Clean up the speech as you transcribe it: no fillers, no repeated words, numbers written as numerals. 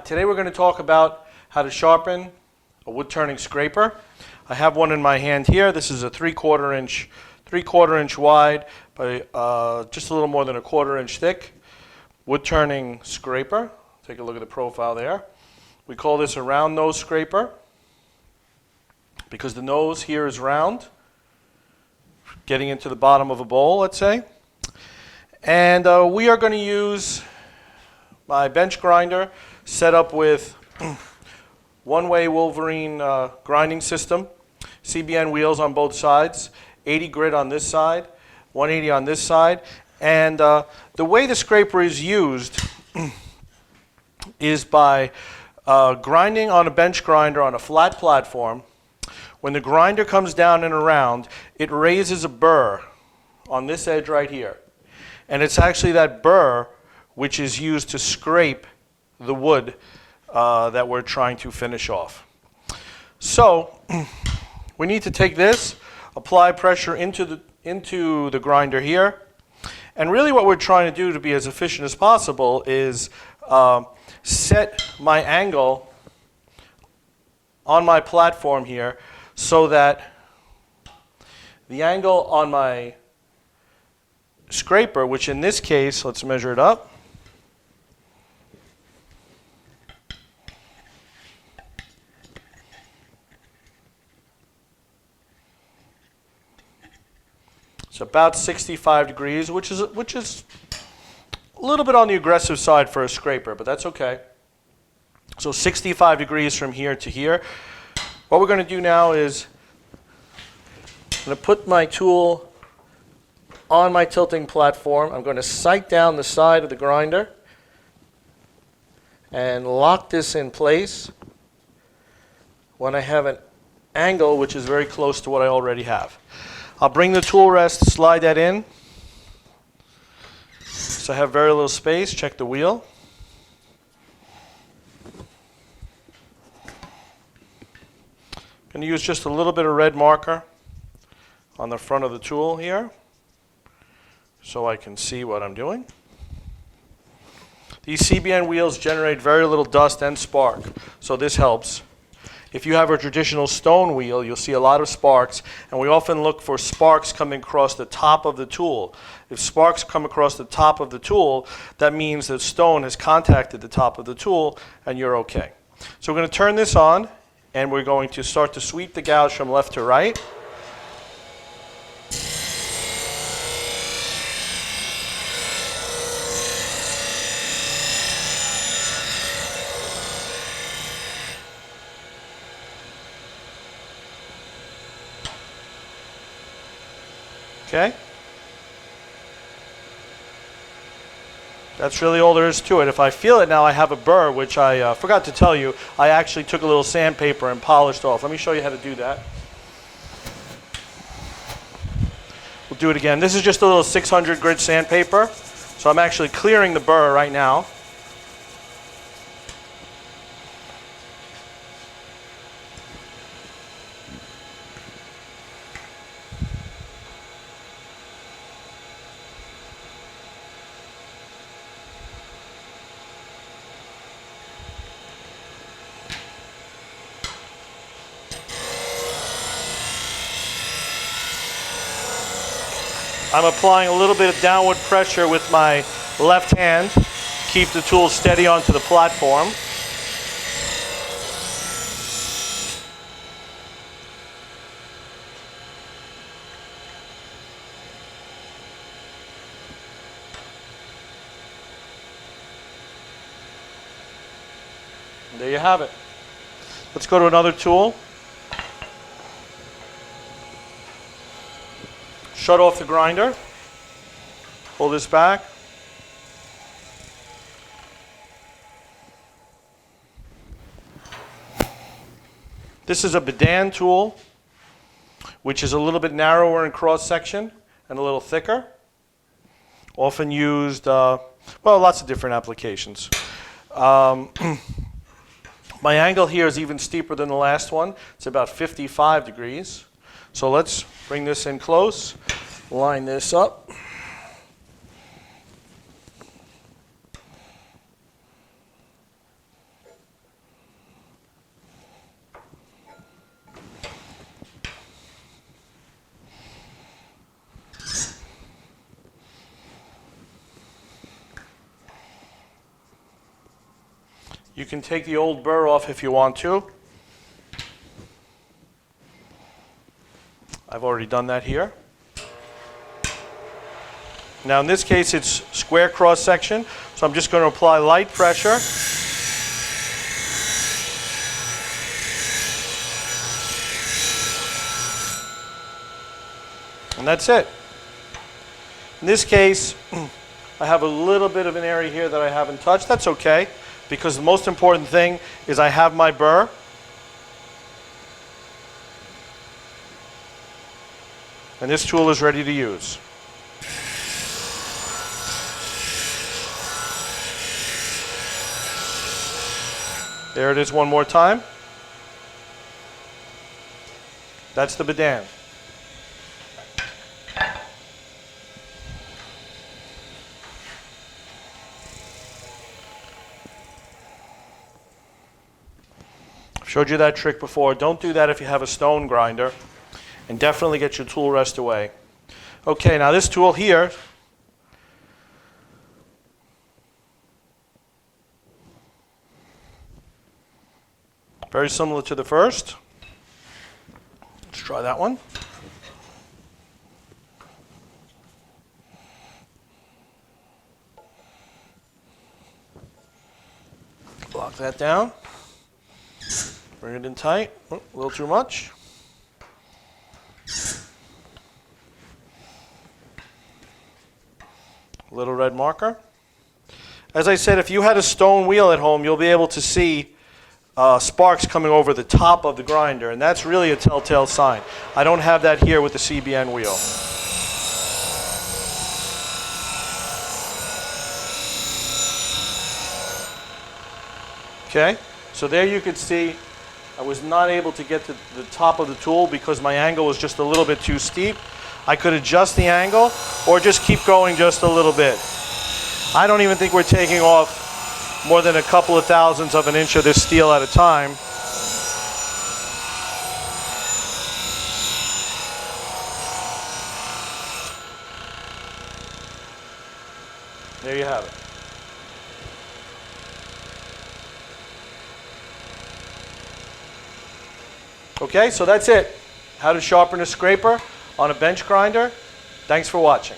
Today we're going to talk about how to sharpen a wood turning scraper. I have one in my hand here. This is a 3/4 inch wide by just a little more than a 1/4 inch thick wood turning scraper. Take a look at the profile there. We call this a round nose scraper because the nose here is round, getting into the bottom of a bowl, let's say. And we are going to use my bench grinder set up with one-way Wolverine grinding system, CBN wheels on both sides, 80 grit on this side, 180 on this side. And the way the scraper is used is by grinding on a bench grinder on a flat platform. When the grinder comes down and around, it raises a burr on this edge right here. And it's actually that burr which is used to scrape the wood that we're trying to finish off. So we need to take this, apply pressure into the grinder here, and really what we're trying to do to be as efficient as possible is set my angle on my platform here so that the angle on my scraper, which in this case, let's measure it up, it's about 65 degrees, which is a little bit on the aggressive side for a scraper, but that's okay. So 65 degrees from here to here. What we're going to do now is I'm going to put my tool on my tilting platform. I'm going to sight down the side of the grinder and lock this in place when I have an angle which is very close to what I already have. I'll bring the tool rest, slide that in. So I have very little space. Check the wheel. I'm going to use just a little bit of red marker on the front of the tool here so I can see what I'm doing. These CBN wheels generate very little dust and spark, so this helps. If you have a traditional stone wheel, you'll see a lot of sparks, and we often look for sparks coming across the top of the tool. If sparks come across the top of the tool, that means that stone has contacted the top of the tool, and you're okay. So we're going to turn this on, and we're going to start to sweep the gouge from left to right. Okay? That's really all there is to it. If I feel it now, I have a burr, which I forgot to tell you, I actually took a little sandpaper and polished off. Let me show you how to do that. We'll do it again. This is just a little 600 grit sandpaper. So I'm actually clearing the burr right now. I'm applying a little bit of downward pressure with my left hand. Keep the tool steady onto the platform. And there you have it. Let's go to another tool. Shut off the grinder, pull this back. This is a bedan tool, which is a little bit narrower in cross section and a little thicker. Often used, well, lots of different applications. My angle here is even steeper than the last one. It's about 55 degrees. So let's bring this in close, line this up. You can take the old burr off if you want to. I've already done that here. Now in this case it's square cross section, so I'm just going to apply light pressure. And that's it. In this case, I have a little bit of an area here that I haven't touched. That's okay, because the most important thing is I have my burr. And this tool is ready to use. There it is one more time. That's the bedan. I've showed you that trick before. Don't do that if you have a stone grinder. And definitely get your tool rest away. Okay, now this tool here, very similar to the first. Let's try that one. Lock that down. Bring it in tight. Oh, a little too much. Little red marker. As I said, if you had a stone wheel at home, you'll be able to see sparks coming over the top of the grinder, and that's really a telltale sign. I don't have that here with the CBN wheel. Okay, so there you could see I was not able to get to the top of the tool because my angle was just a little bit too steep. I could adjust the angle or just keep going just a little bit. I don't even think we're taking off more than a couple of thousandths of an inch of this steel at a time. There you have it. Okay, so that's it. How to sharpen a scraper on a bench grinder. Thanks for watching.